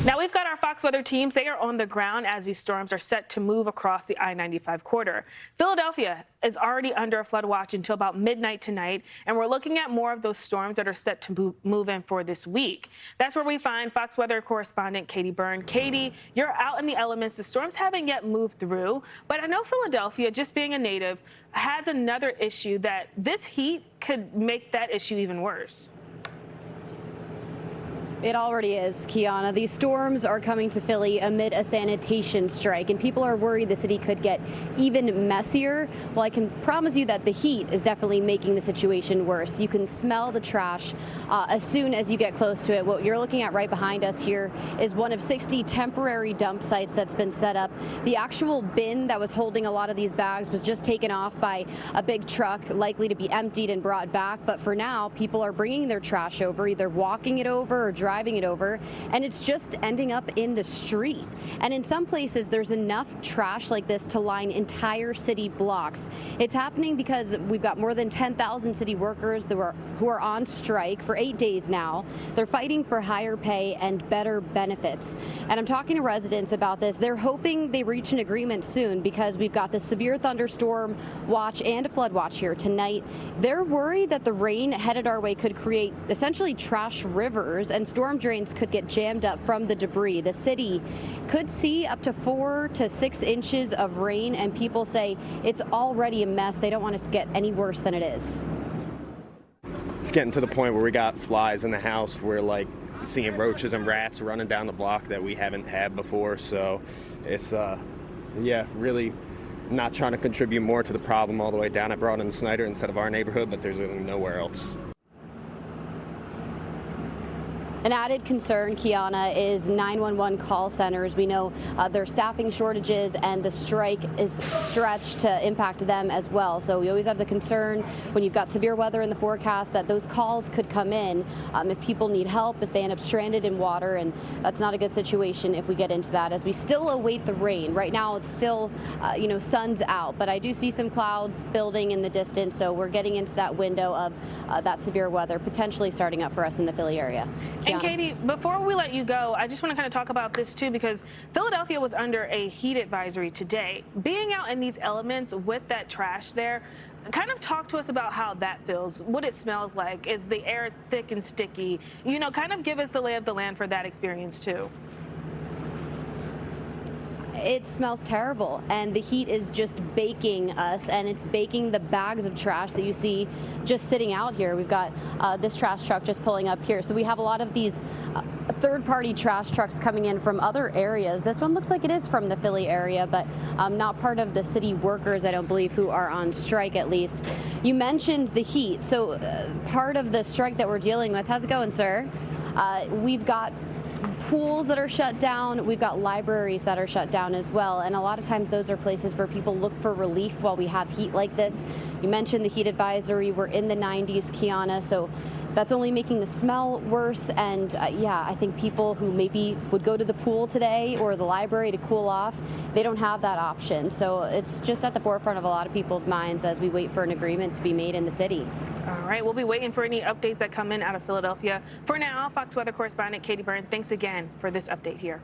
Now we've got our Fox Weather teams. They are on the ground as these storms are set to move across the I-95 corridor. Philadelphia is already under a flood watch until about midnight tonight, and we're looking at more of those storms that are set to move in for this week. That's where we find Fox Weather Correspondent Katie Byrne. Katie, you're out in the elements. The storms haven't yet moved through, but I know Philadelphia, just being a native, has another issue that this heat could make that issue even worse. It already is, Kiana. These storms are coming to Philly amid a sanitation strike, and people are worried the city could get even messier. Well, I can promise you that the heat is definitely making the situation worse. You can smell the trash as soon as you get close to it. What you're looking at right behind us here is one of 60 temporary dump sites that's been set up. The actual bin that was holding a lot of these bags was just taken off by a big truck, likely to be emptied and brought back. But for now, people are bringing their trash over, either walking it over or driving it over, and it's just ending up in the street. And in some places, there's enough trash like this to line entire city blocks. It's happening because we've got more than 10,000 city workers who are on strike for 8 days now. They're fighting for higher pay and better benefits. And I'm talking to residents about this. They're hoping they reach an agreement soon because we've got the severe thunderstorm watch and a flood watch here tonight. They're worried that the rain headed our way could create essentially trash rivers, and storm drains could get jammed up from the debris. The city could see up to 4 to 6 inches of rain, and people say it's already a mess. They don't want it to get any worse than it is. It's getting to the point where we got flies in the house. We're like seeing roaches and rats running down the block that we haven't had before. So it's, really not trying to contribute more to the problem all the way down. I brought in Snyder instead of our neighborhood, but there's really nowhere else. An added concern, Kiana, is 911 call centers. We know there are staffing shortages, and the strike is stretched to impact them as well. So we always have the concern when you've got severe weather in the forecast that those calls could come in if people need help, if they end up stranded in water, and that's not a good situation if we get into that as we still await the rain. Right now it's still, sun's out, but I do see some clouds building in the distance, so we're getting into that window of that severe weather potentially starting up for us in the Philly area. And Katie, before we let you go, I just want to kind of talk about this too, because Philadelphia was under a heat advisory today. Being out in these elements with that trash there, kind of talk to us about how that feels, what it smells like. Is the air thick and sticky? Kind of give us the lay of the land for that experience too. It smells terrible, and the heat is just baking us, and it's baking the bags of trash that you see just sitting out here. We've got this trash truck just pulling up here. So we have a lot of these third-party trash trucks coming in from other areas. This one looks like it is from the Philly area, but not part of the city workers, I don't believe, who are on strike at least. You mentioned the heat. So part of the strike that we're dealing with, how's it going, sir? We've got pools that are shut down. We've got libraries that are shut down as well. And a lot of times those are places where people look for relief while we have heat like this. You mentioned the heat advisory. We're in the 90s, Kiana, so that's only making the smell worse. And I think people who maybe would go to the pool today or the library to cool off, they don't have that option. So it's just at the forefront of a lot of people's minds as we wait for an agreement to be made in the city. All right, we'll be waiting for any updates that come in out of Philadelphia. For now, Fox Weather Correspondent Katie Byrne, thanks again for this update here.